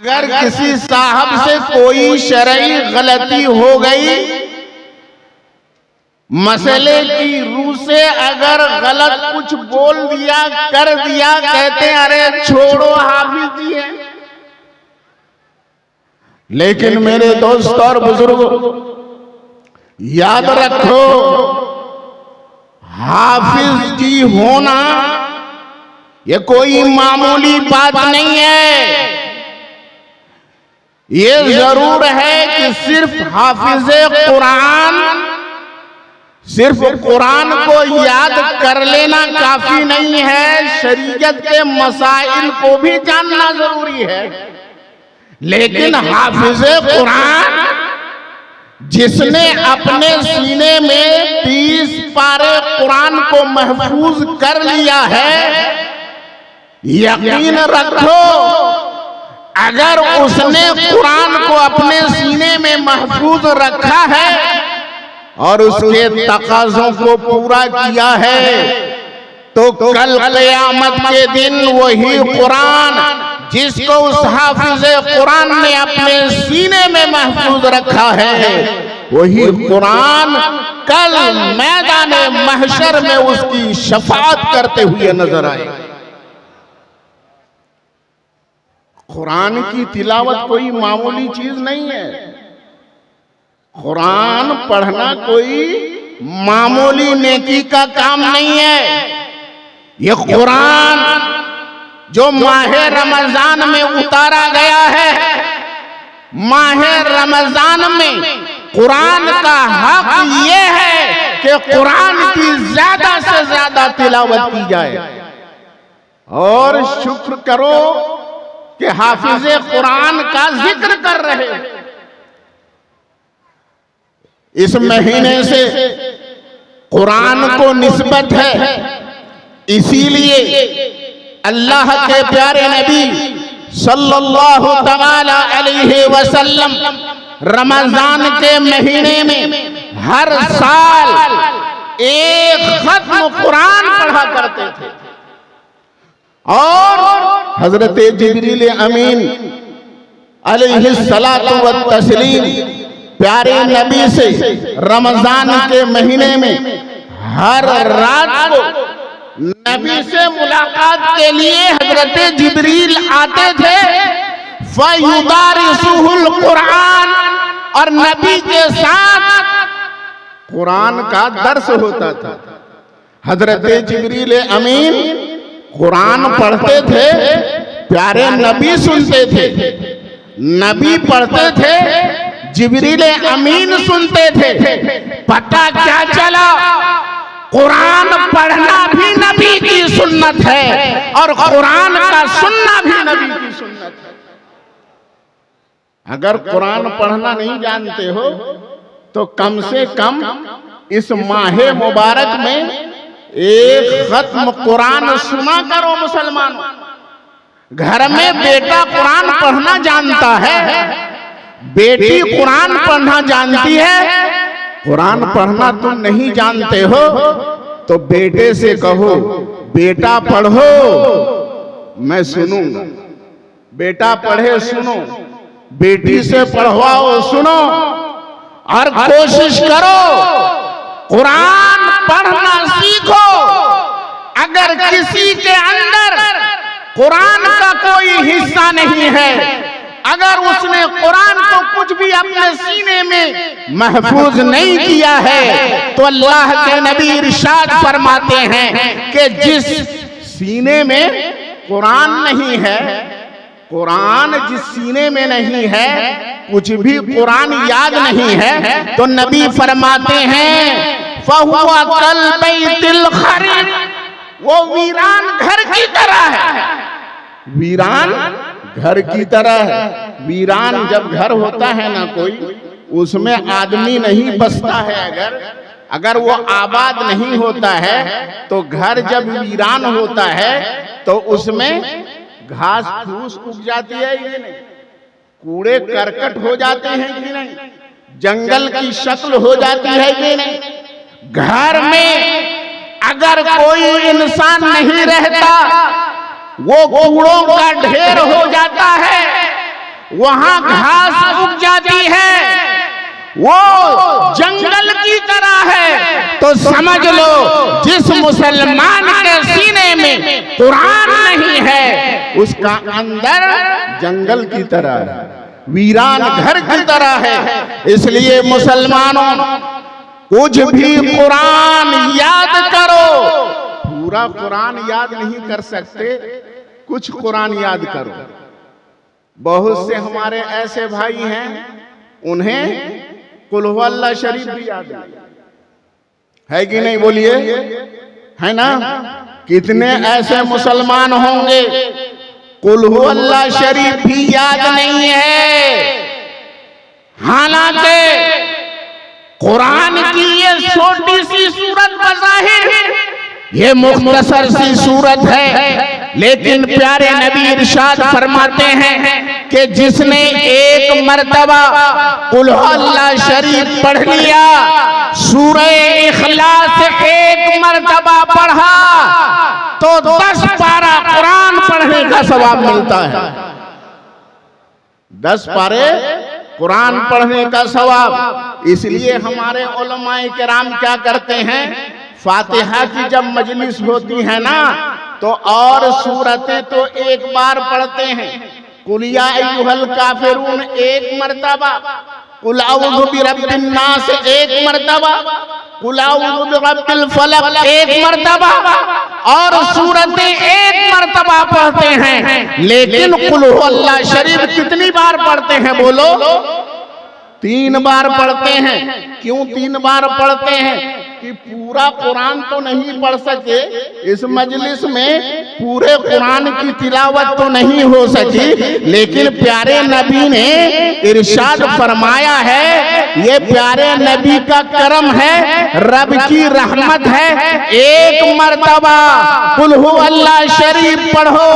अगर किसी साहब से कोई शरई गलती हो गई, मसले की रूह से अगर गलत कुछ बोल दिया कर दिया, कहते हैं अरे छोड़ो हाफिज जी है। लेकिन मेरे दोस्त और बुजुर्गों, याद रखो, हाफिज जी होना ये कोई मामूली बात नहीं है। ये जरूर है कि सिर्फ हाफिज़े कुरान, सिर्फ कुरान को याद कर लेना काफी नहीं है, शरीयत के मसाइल को भी जानना जरूरी है। लेकिन हाफिज़े कुरान जिसने अपने सीने में 30 पारे कुरान को महफूज कर लिया है, यकीन रखो अगर उसने कुरान को अपने सीने में महफूज रखा है और उसके तकाज़ों को पूरा किया है, तो कल क़यामत के दिन वही कुरान जिसको उस हाफिज़े कुरान ने अपने सीने में महफूज रखा है, वही कुरान कल मैदान महशर में उसकी शफाअत करते हुए नजर आएगा। कुरान की तिलावत कोई मामूली चीज नहीं है। कुरान पढ़ना कोई मामूली नेकी का काम नहीं है। ये कुरान जो माहे रमजान में उतारा गया है, माहे रमजान में कुरान का हक ये है कि कुरान की ज्यादा से ज्यादा तिलावत की जाए। और शुक्र करो कि हाफिज़े कुरान का जिक्र कर रहे हैं। इस महीने से कुरान को निस्बत है, इसीलिए अल्लाह के प्यारे नबी सल्लल्लाहु तआला अलैहि वसल्लम रमजान के महीने में हर साल एक खत्म कुरान पढ़ा करते थे। और हजरत जिब्रील अमीन अलैहिस्सलातु वत्तस्लीम प्यारे नबी से रमजान के महीने में हर रात को नबी से मुलाकात के लिए हजरत जिब्रील आते थे। फयुदारिसुहुल कुरान, और नबी के साथ कुरान का दर्स होता था। हजरत जिब्रील अमीन कुरान पढ़ते थे, प्यारे नबी सुनते थे। नबी पढ़ते थे, जिब्रील अमीन सुनते थे। पता क्या चला? कुरान पढ़ना भी नबी की सुन्नत है और कुरान का सुनना भी नबी की सुन्नत है। अगर कुरान पढ़ना नहीं जानते हो तो कम से कम इस माहे मुबारक में एक खत्म कुरान सुना करो। मुसलमानों, घर में बेटा कुरान पढ़ना जानता है, बेटी कुरान पढ़ना जानती है, कुरान पढ़ना तुम नहीं जानते हो तो बेटे से कहो बेटा पढ़ो, मैं सुनूंगा। बेटा पढ़े सुनो, बेटी से पढ़वाओ सुनो, और कोशिश करो कुरान पढ़ना सीखो। अगर किसी के अंदर कुरान का कोई हिस्सा नहीं है, अगर उसने कुरान को कुछ भी अपने सीने में महफूज नहीं किया है, तो अल्लाह के नबी इरशाद फरमाते हैं कि जिस सीने में कुरान नहीं है, कुरान जिस सीने में नहीं है, कुछ भी कुरान याद नहीं है, तो नबी फरमाते हैं फहुवा कल बैतिल खरीब, वो वीरान घर की तरह है। वीरान घर की तरह है। वीरान जब घर होता है ना कोई, उसमें आदमी नहीं बसता है। अगर वो आबाद नहीं होता है तो घर जब वीरान होता है तो उसमें घास फूस उग जाती है कि नहीं, कूड़े करकट हो जाते हैं कि नहीं, जंगल की शक्ल हो जाती है कि नहीं। घर में अगर कोई इंसान नहीं रहता, वो कूड़ों का ढेर हो जाता है। वहां घास उग जाती है, वो जंगल की तरह है। तो समझ लो जिस मुसलमान के सीने में कुरान नहीं है उसका अंदर जंगल की तरह है, वीरान घर की तरह है। इसलिए मुसलमानों कुछ भी कुरान याद करो, पूरा कुरान याद नहीं कर सकते, कुछ कुरान याद करो। बहुत से हमारे ऐसे भाई हैं उन्हें कुल हु अल्लाह शरीफ भी याद है कि नहीं, बोलिए, है ना? कितने ऐसे मुसलमान होंगे कुल हु अल्लाह शरीफ भी याद नहीं है। हालांकि कुरान की ये छोटी सी सूरत बज़ाहिर ये मुख्तसर सी सूरत है, लेकिन प्यारे नबी इरशाद फरमाते हैं कि जिसने एक मर्तबा कुल हु अल्लाह शरीफ पढ़ लिया, सूरह इखलास एक मर्तबा पढ़ा तो 10 पारा कुरान पढ़ने का सवाब मिलता है। 10 पारे कुरान पढ़ने का सवाब। इसलिए हमारे उलमाए किराम क्या करते हैं, फातिहा की जब मजलिस होती है ना तो और सूरतें तो एक बार पढ़ते हैं, कुल या अय्युहल काफिरून एक मर्तबा, कुल अऊज़ु बिरब्बिन नास एक मर्तबा, कुल अऊज़ु बिरब्बिल फलक एक मर्तबा, और सूरतें एक मर्तबा पढ़ते हैं। लेकिन कुल हु अल्लाह शरीफ कितनी बार पढ़ते हैं, बोलो? 3 बार पढ़ते हैं। क्यों 3 बार पढ़ते हैं? कि पूरा कुरान तो नहीं पढ़ सके, इस मजलिस में पूरे कुरान की तिलावत तो नहीं हो सकी, लेकिन प्यारे नबी ने इरशाद फरमाया है, ये प्यारे नबी का करम है, रब की रहमत है, एक मर्तबा कुल हु अल्लाह शरीफ पढ़ो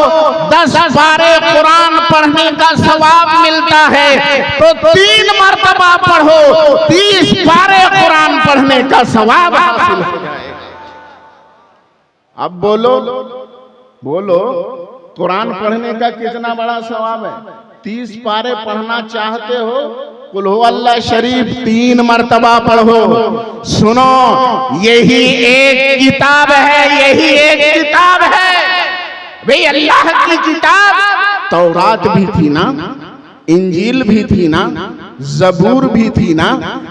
10 पारे कुरान पढ़ने का सवाब मिलता है। तो 3 मर्तबा पढ़ो 30 पारे कुरान पढ़ने का सवाब हासिल हो जाएगा। अब बोलो कुरान पढ़ने का कितना बड़ा सवाब है। 30 पारे पढ़ना चाहते हो, कुल हु अल्लाह शरीफ 3 मर्तबा पढ़ो। सुनो, यही एक किताब है, यही एक किताब है भाई, अल्लाह की किताब। तौरात भी थी ना, इंजील भी थी ना, ज़बूर भी थी ना,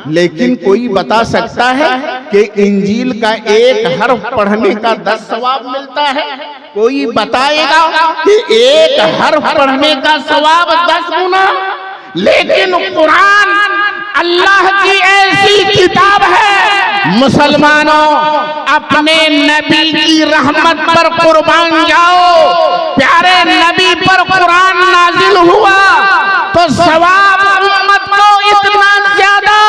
लेकिन कोई बता सकता है कि इंजील का एक हर्फ पढ़ने का 10 सवाब मिलता है? कोई बताएगा कि एक हर्फ पढ़ने का सवाब 10 गुना? लेकिन कुरान अल्लाह की ऐसी किताब है, मुसलमानों अपने नबी की रहमत पर कुर्बान जाओ। प्यारे नबी पर कुरान नाजिल हुआ तो सवाब उम्मत को इतना ज्यादा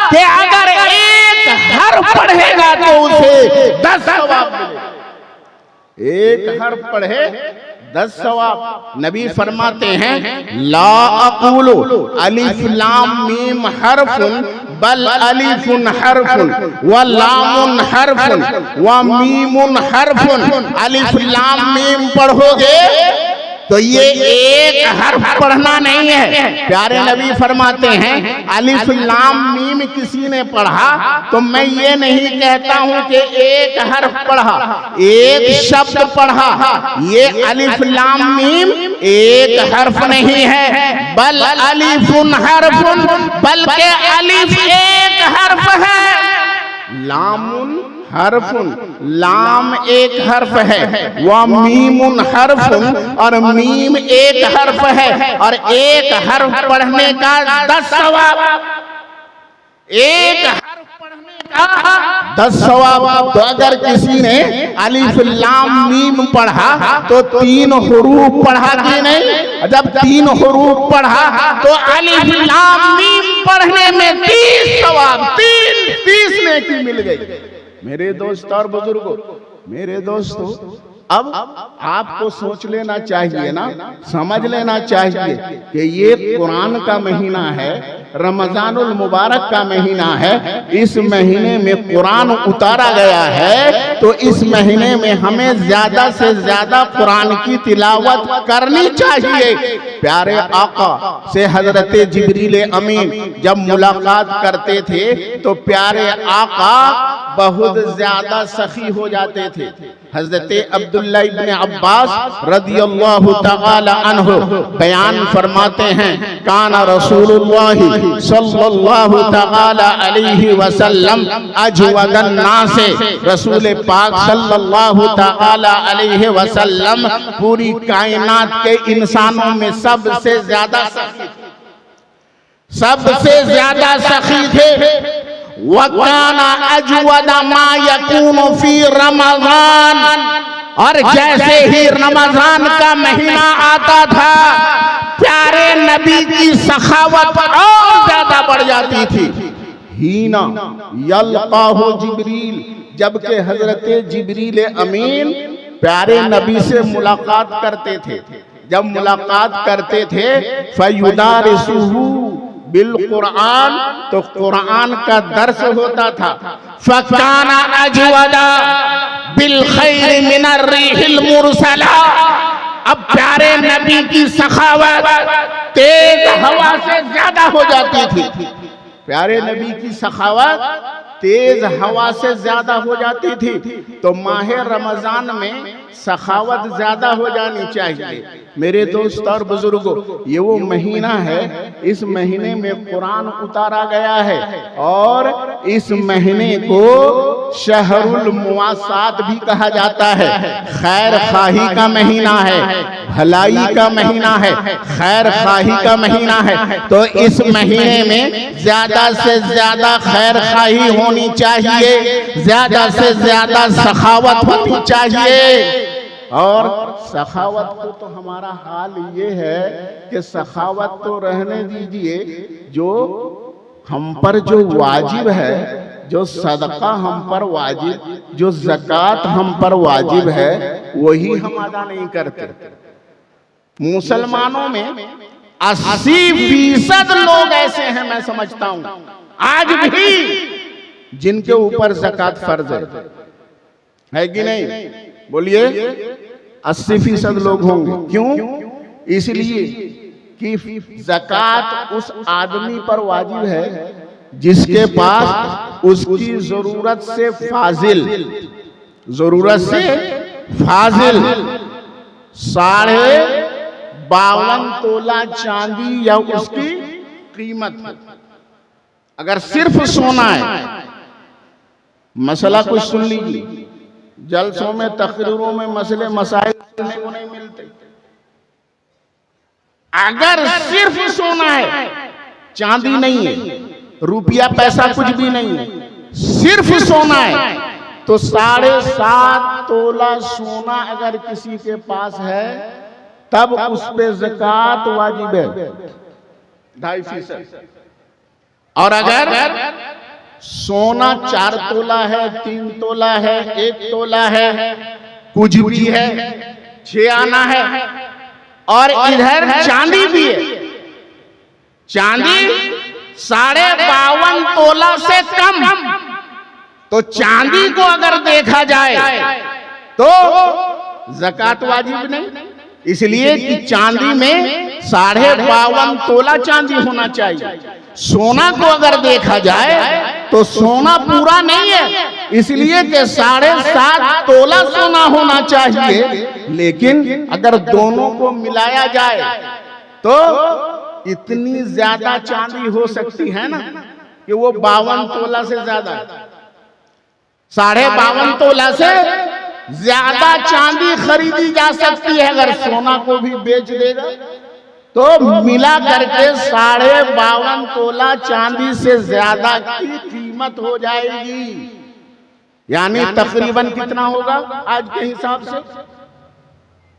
कि अगर एक हर्फ पढ़ेगा तो उसे 10 सवाब मिले। एक हर्फ पढ़े 10 सवाब। नबी फरमाते हैं, ला अक़ूलु अलिफ लाम मीम हर्फुन बल अलिफुन हर्फुन व लामुन हर्फुन व मीमुन हर्फुन। अलिफ लाम मीम पढ़ोगे तो ये एक हर्फ पढ़ना नहीं है। प्यारे नबी फरमाते हैं, अलिफ लाम मीम किसी ने पढ़ा तो मैं ये नहीं कहता हूं कि एक हर्फ पढ़ा, एक शब्द पढ़ा। ये अलिफ लाम मीम एक हर्फ नहीं है, बल अलिफुन हर्फुन, बल्कि अलिफ एक हर्फ है, लामुन हर्फुन, लाम एक हर्फ है, व मीमुन हर्फुन, और मीम एक हर्फ है, और एक हर्फ पढ़ने का 10 सवाब। एक हर्फ पढ़ने का 10 सवाब। तो अगर किसी ने अलिफ लाम मीम पढ़ा तो 3 हुरूफ पढ़ा कि नहीं? जब 3 हुरूफ पढ़ा तो अलिफ लाम मीम पढ़ने में 30 सवाब, 30 नेकी मिल गई। मेरे दोस्त और बुजुर्गों, मेरे दोस्तों, अब आपको सोच लेना चाहिए ना, समझ लेना चाहिए कि ये कुरान का महीना है, रमजानुल मुबारक का महीना है, इस महीने में कुरान उतारा गया है, तो इस महीने में हमें ज्यादा से ज्यादा कुरान की तिलावत करनी चाहिए। प्यारे आका से हजरत जिब्रील अमीन जब मुलाकात करते थे तो प्यारे आका बहुत ज्यादा सखी हो जाते थे। हजरत अब्दुल्ला इब्न अब्बास रदियल्लाहु तआला अन्हु बयान फरमाते हैं, काना रसूलुल्लाह सल्लल्लाहु तआला अलैहि वसल्लम अजवदन नास, रसूल पाक सल्लल्लाहु तआला अलैहि वसल्लम पूरी कायनात के इंसानों में सबसे ज्यादा सखी थे। वकाना अजवदा मा यकूनु फी रमजान, और जैसे ही रमजान का महीना आता था प्यारे नबी की सखावत और ज्यादा बढ़ जाती थी। हीना यल्काहु जिब्रील, जबकि हजरत जिब्रील अमीन प्यारे नबी से मुलाकात करते थे। जब मुलाकात करते थे फयुदारिसुहु बिल कुरान, तो कुरान का दर्स होता था। फकाना अजवदा बिल खैर मिनर रिहिल मुरसला, अब प्यारे नबी की सखावत तेज हवा से ज्यादा हो जाती थी। प्यारे नबी की सखावत तेज हवा से ज्यादा हो जाती थी, तो माह रमजान में सखावत ज्यादा हो जानी चाहिए। मेरे दोस्त और बुजुर्गों, ये वो महीना है, इस महीने में कुरान उतारा गया है, और इस महीने को शहरुल मुवासात भी कहा जाता है। खैर खाही का महीना है, भलाई का महीना है, खैर खाही का महीना है। तो इस महीने में ज्यादा से ज्यादा खैर खाही होनी चाहिए, ज्यादा से ज्यादा सखावत होनी चाहिए। और सखावत को तो हमारा हाल ये है कि सखावत तो रहने दीजिए, जो हम पर जो वाजिब है, जो सदका हम पर वाजिब, जो ज़कात हम पर वाजिब है, वही हम अदा नहीं करते। मुसलमानों में 80% लोग ऐसे हैं, मैं समझता हूं आज भी, जिनके ऊपर ज़कात फर्ज है कि नहीं? बोलिए 80% लोग होंगे। क्यों? इसलिए कि ज़कात उस आदमी पर वाजिब है जिसके पास उसकी जरूरत से फाजिल 52.5 तोला चांदी या उसकी कीमत। अगर सिर्फ सोना है, मसला कुछ सुन लीजिए, जलसों में तकरीरों में मसले मसाइल सुनने को नहीं मिलते। अगर सिर्फ सोना है, चांदी नहीं है, रुपया पैसा कुछ भी नहीं है, सिर्फ सोना है, तो 7.5 तोला सोना अगर किसी के पास है तब उस पे ज़कात वाजिब है 2.5%। और अगर सोना 4 तोला है, 3 तोला है, 1 तोला है, कुछ भी है, 6 आना है, और इधर चांदी भी है, चांदी 52.5 तोला से कम, तो चांदी को अगर देखा जाए तो ज़कात वाजिब नहीं। इसलिए कि चांदी में 52.5 तोला चांदी होना चाहिए। सोना को अगर देखा जाए तो सोना पूरा नहीं है, इसलिए कि 7.5 तोला सोना होना चाहिए। लेकिन अगर दोनों को मिलाया जाए तो इतनी ज्यादा चांदी हो सकती है ना कि वो 52 तोला से ज्यादा, 52.5 तोला से ज्यादा चांदी खरीदी जा सकती है। अगर सोना को भी बेच देगा तो मिला करके 52.5 तोला चांदी से ज्यादा की कीमत हो जाएगी। यानी तकरीबन कितना होगा आज के हिसाब से?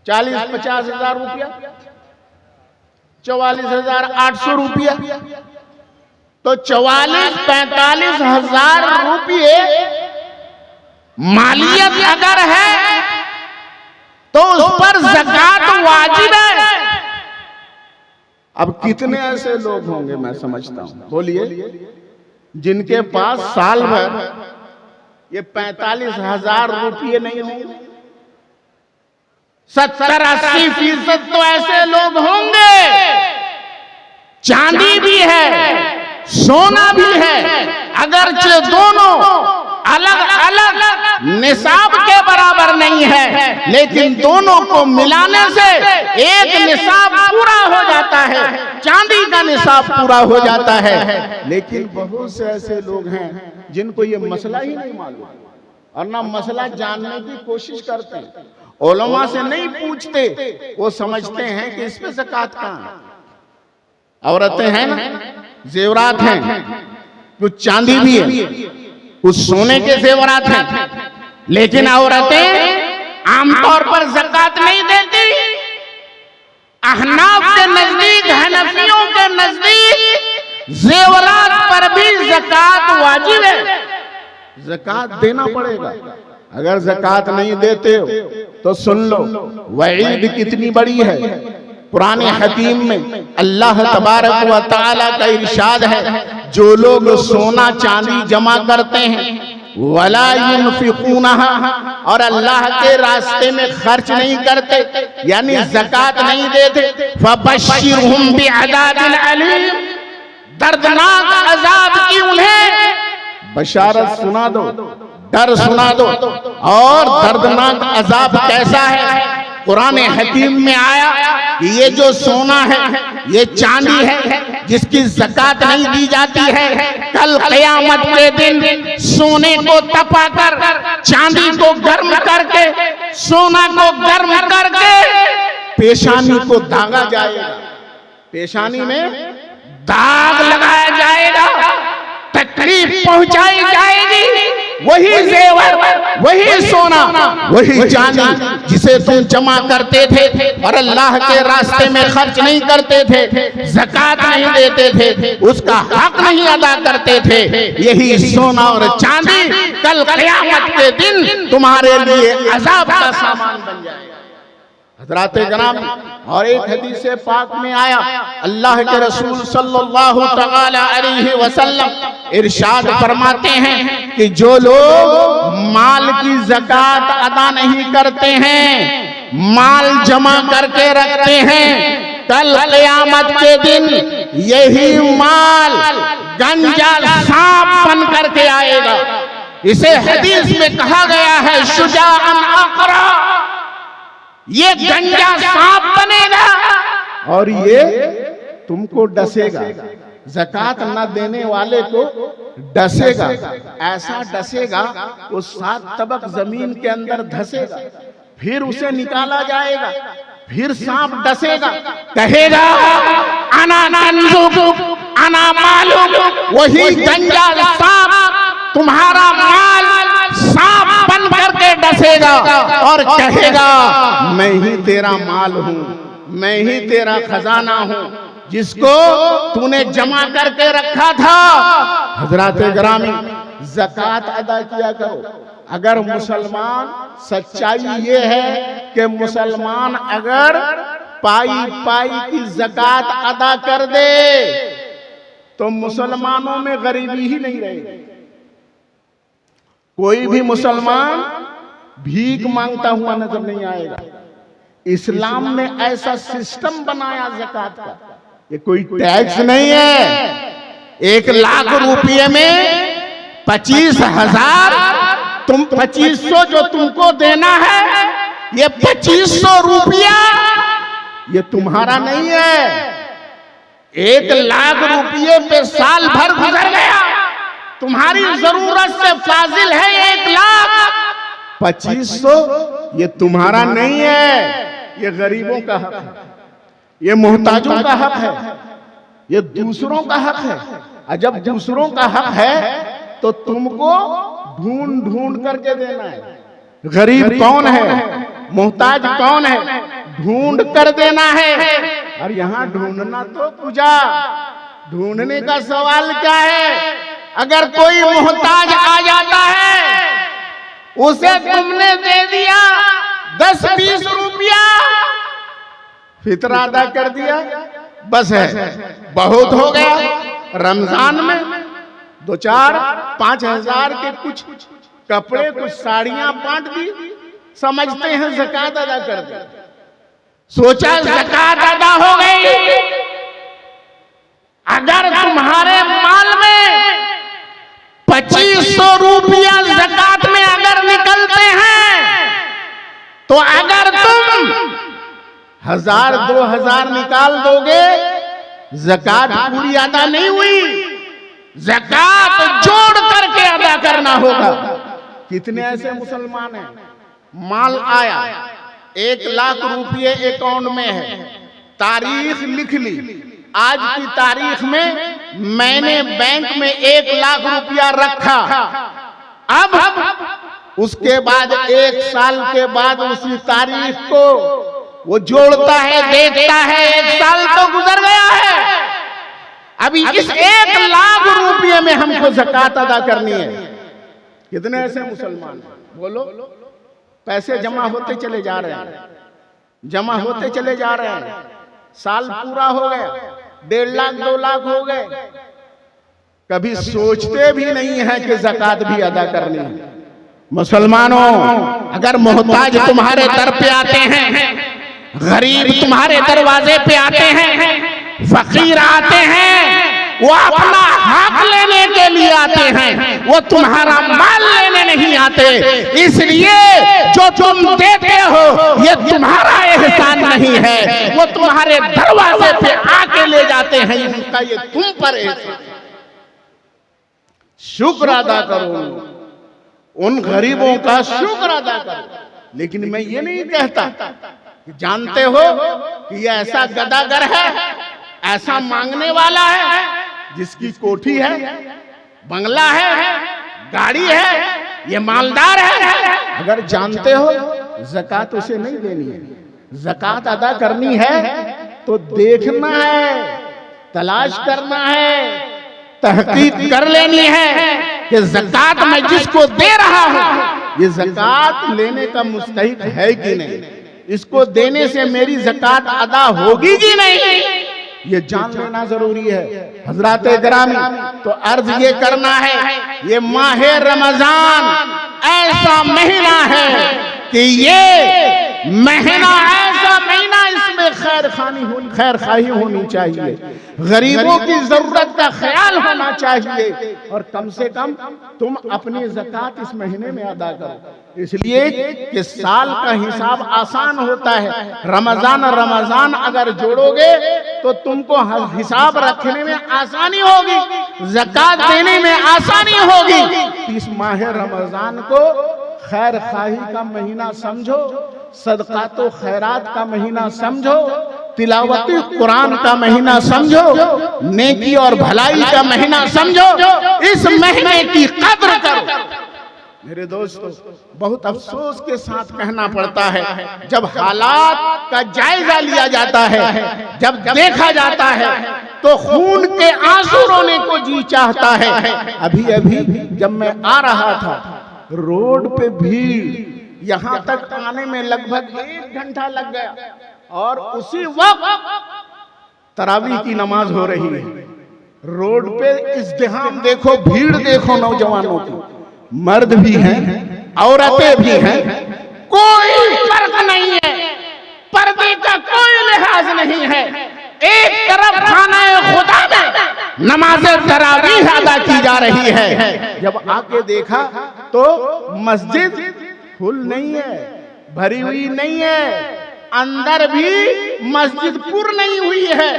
40-50 हजार रुपया, 44,800 रुपया, तो 44-45 हजार रुपये मालियत अगर है तो उस पर ज़कात वाजिब है। अब कितने ऐसे लोग होंगे मैं समझता हूं, बोलिए, जिनके पास साल भर ये 45,000 रुपये नहीं होंगे। 70-80% तो ऐसे लोग होंगे। चांदी भी है, सोना भी है, अगरचे दोनों अलग अलग निसाब के बराबर नहीं है, लेकिन दोनों को मिलाने से एक निसाब पूरा हो जाता है, चांदी का निसाब पूरा हो जाता है। लेकिन बहुत से ऐसे लोग हैं जिनको ये मसला ही नहीं मालूम और ना मसला जानने की कोशिश करते हैं, उलमा से नहीं पूछते, वो समझते हैं कि इसमें ज़कात कहाँ है। औरतें हैं ना, जेवरात हैं, कुछ चांदी भी है, कुछ सोने के जेवरात हैं, लेकिन औरतें आमतौर पर ज़कात नहीं देती। अहनाफ के नजदीक, हनफियों के नजदीक जेवरात पर भी ज़कात वाजिब है, ज़कात देना पड़ेगा। अगर ज़कात नहीं देते हो तो सुन लो वईद कितनी बड़ी है। पुराने हकीम में अल्लाह तबारक व तआला का इरशाद है, जो लोग सोना चांदी जमा करते हैं वला युनफिकूनहा, और अल्लाह के रास्ते में खर्च नहीं करते, यानी ज़कात नहीं देते, फबश्शिरहुम बिअज़ाबिन अलीम, दर्दनाक अज़ाब की उन्हें बशारत सुना दो, डर सुना दो। और दर्दनाक अज़ाब कैसा है? कुरान हकीम में आया कि ये जो सोना है, ये चांदी है, जिसकी ज़कात नहीं दी जाती है, कल क़यामत के दिन सोने को तपाकर, चांदी को गर्म करके, सोना को गर्म करके पेशानी को दागा जाएगा, पेशानी में दाग लगाया जाएगा, तकलीफ पहुंचाई जाएगी। वही जेवर, वही सोना, वही चांदी जिसे तुम जमा करते थे और अल्लाह के रास्ते में खर्च नहीं करते थे, ज़कात नहीं देते थे, उसका हक नहीं अदा करते थे, यही सोना और चांदी कल क़यामत के दिन तुम्हारे लिए अज़ाब का सामान बन जाएगा। हज़रात ग्रामी, और एक हदीस पाक में आया, अल्लाह के रसूल सल्लल्लाहु तआला अलैहि वसल्लम इरशाद फरमाते हैं कि जो लोग माल की ज़कात अदा नहीं करते हैं, माल जमा करके रखते हैं, कल क़यामत के दिन यही माल गंजा सांप बन करके आएगा। इसे हदीस में कहा गया है शुजाअन अक़रा, ये गंजा सांप बनेगा और ये तुमको डसेगा, ज़कात न देने वाले को डसेगा, ऐसा डसेगा वो 7 तबक जमीन के अंदर धसेगा, फिर उसे निकाला जाएगा, फिर सांप डसेगा, कहेगा अना कंजुक अना मालुक, वही गंजा सांप तुम्हारा माल सांप बन करके डसेगा और कहेगा मैं ही तेरा माल हूं, मैं ही तेरा खजाना हूं, जिसको तूने जमा करके रखा था। हज़रात ग्रामी, ज़कात अदा किया करो। अगर मुसलमान, सच्चाई ये है कि मुसलमान अगर पाई पाई की ज़कात अदा कर दे तो मुसलमानों में गरीबी ही नहीं रहेगी। कोई भी मुसलमान भीख मांगता हुआ नजर नहीं आएगा। इस्लाम ने ऐसा सिस्टम बनाया ज़कात का, ये कोई टैक्स नहीं है। 1 लाख रुपये में 25,000, तुम 2500 जो तुमको देना है, ये 2500 रुपया ये तुम्हारा नहीं है। 1 लाख रुपये पे साल भर गुजर गया, तुम्हारी जरूरत से फाजिल है 1 लाख, 2500 ये तुम्हारा नहीं है, ये गरीबों का हक है, ये मोहताजों का हक है, ये दूसरों का हक है। और जब दूसरों का हक है तो तुमको ढूंढ ढूंढ करके देना है। गरीब कौन है, मोहताज कौन है, ढूंढ कर देना है। और यहाँ ढूंढना तो पूजा, ढूंढने का सवाल क्या है? अगर कोई मोहताज आ जाता है, उसे तुमने दे दिया 10-20 रुपया, फितरा अदा कर दिया, बस है, बहुत हो गया। रमजान में 2-4-5 हजार के कुछ कपड़े, कुछ साड़ियां बांट दी, समझते हैं ज़कात अदा कर दी। सोचा ज़कात अदा हो गई। अगर तुम्हारे माल में 2500 रुपया ज़कात में अगर निकलते हैं, तो अगर तुम 1000-2000 निकाल दोगे, ज़कात पूरी अदा नहीं हुई। ज़कात जोड़ करके अदा करना होगा। कितने ऐसे मुसलमान हैं, माल आया 1 लाख रुपये अकाउंट में है, तारीख लिख ली, आज की तारीख में मैंने बैंक में 1 लाख रुपया रखा। अब उसके बाद 1 साल के बाद उसी तारीख को वो जोड़ता है, देखता है 1 साल तो गुजर गया है, अभी इस 1 लाख रुपये में हमको ज़कात अदा करनी है। कितने ऐसे मुसलमान हैं बोलो? पैसे जमा होते चले जा रहे हैं, जमा होते चले जा रहे हैं, साल पूरा हो गया, 1.5 लाख 2 लाख हो गए, कभी सोचते भी नहीं है कि ज़कात भी अदा करनी है। मुसलमानों, अगर मोहताज तुम्हारे दर पे आते हैं, गरीब तुम्हारे दरवाजे पे आते हैं, फकीर आते हैं, वो अपना हक लेने के लिए आते हैं, वो तुम्हारा माल लेने नहीं आते। इसलिए जो तुम देते हो ये तुम्हारा एहसान नहीं है, वो तुम्हारे दरवाजे पे आके ले जाते हैं, इनका ये तुम पर एहसान। शुक्र अदा करो, उन गरीबों का शुक्र अदा करो। लेकिन मैं ये नहीं कहता कि जानते हो कि ये ऐसा गदागर है, ऐसा मांगने वाला है, जिसकी कोठी है, बंगला है, गाड़ी है, ये मालदार है। अगर जानते हो ज़कात उसे नहीं देनी है, ज़कात अदा करनी है तो देखना है, तलाश करना है, तहकीक कर लेनी है कि ज़कात मैं जिसको दे रहा हूं ये ज़कात लेने का मुस्तहिक है कि नहीं, इसको देने से मेरी ज़कात अदा होगी कि नहीं, ये जान लेना जरूरी है। हजरात गिरामी, तो अर्ज ये करना है, ये माहे रमजान ऐसा महीना है कि ये महीना ऐसा महीना, इसमें खैर खाही होनी चाहिए, गरीबों की जरूरत का ख्याल होना चाहिए, और कम से कम तुम अपनी ज़कात इस महीने में अदा करो। इसलिए कि साल का हिसाब आसान होता है, रमजान अगर जोड़ोगे तो तुमको हिसाब रखने में आसानी होगी, ज़कात देने में आसानी होगी। इस माह रमजान को खैर खाही का महीना समझो, सदका तो खैरात का महीना समझो, तिलावती कुरान का महीना समझो, नेकी और भलाई का महीना समझो, इस महीने की कद्र करो। मेरे दोस्तों, बहुत अफसोस के साथ कहना पड़ता है, जब हालात का जायजा लिया जाता है, जब देखा जाता है, तो खून के आंसू रोने को जी चाहता है। अभी जब मैं आ रहा था, रोड पे भीड़, यहाँ तक आने में लगभग 1 घंटा लग गया, और उसी वक्त तरावी की नमाज हो रही है। रोड पे इज़्दिहाम देखो, भीड़ देखो, नौजवानों की, मर्द भी हैं, औरतें भी हैं, कोई फर्क नहीं है, पर्दे का कोई लिहाज नहीं है। एक तरफ खाना खुदा में नमाज तरावीह अदा की जा रही है, जब आके देखा तो मस्जिद फुल नहीं है, भरी हुई नहीं है, अंदर भी मस्जिद पुर नहीं हुई है,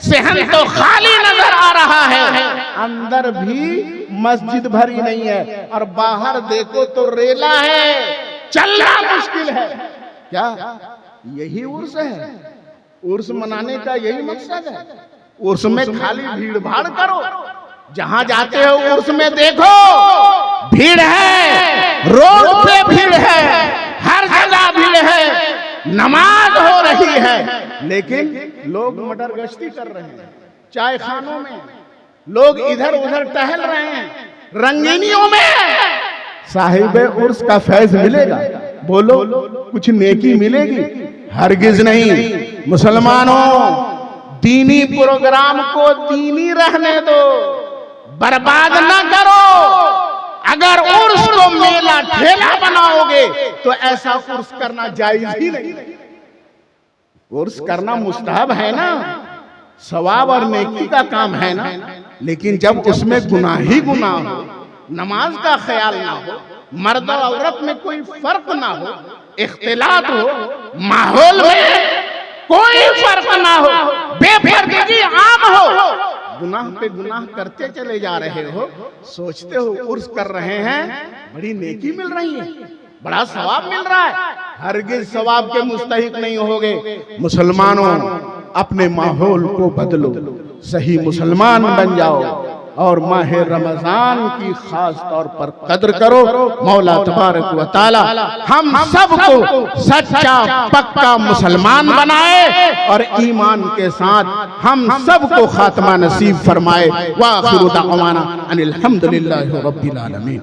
सहन तो खाली नजर आ रहा है, अंदर भी मस्जिद भरी नहीं है, और बाहर देखो तो रेला है, चलना मुश्किल है। क्या यही उर्स है? उर्स मनाने का यही मकसद है? उर्स में खाली भीड़ भाड़ करो, जहां जाते हो उर्स में देखो भीड़ है, रोड पे भीड़ है, हर जगह भीड़ है, नमाज हो रही है, लेकिन लोग मटर गश्ती कर रहे हैं, चाय खानों में लोग इधर उधर टहल रहे हैं, रंगीनियों में। साहिब उर्स का फैज मिलेगा? बोलो, कुछ नेकी मिलेगी? हरगिज नहीं। मुसलमानों, दीनी प्रोग्राम को दीनी रहने दो, बर्बाद ना करो। अगर उर्स को मेला ठेला बनाओगे तो ऐसा उर्स करना जायज ही नहीं। उर्स करना मुस्तहब है ना, सवाब और नेकी का काम है ना, लेकिन जब उसमें गुनाह ही गुनाह हो, नमाज का ख्याल ना हो, मर्द और औरत में कोई फर्क ना हो, इख्तिलात हो, माहौल में कोई फर्क ना हो, बेपर्दगी आम हो, गुनाह पे गुनाह करते चले जा रहे हो, सोचते हो उर्स कर रहे हैं, बड़ी नेकी मिल रही है, बड़ा सवाब मिल रहा है। हरगिज सवाब के मुस्तहिक नहीं होगे। मुसलमानों, अपने माहौल को बदलो, सही मुसलमान बन जाओ और माह रमजान की खास तौर पर कद्र करो। मौला तबारक व तआला हम सबको सच्चा पक्का मुसलमान बनाए और ईमान के साथ हम सबको खात्मा नसीब फरमाए। व आखिरु दावाना अनिल हम्दुलिल्लाहि रब्बिल आलमीन।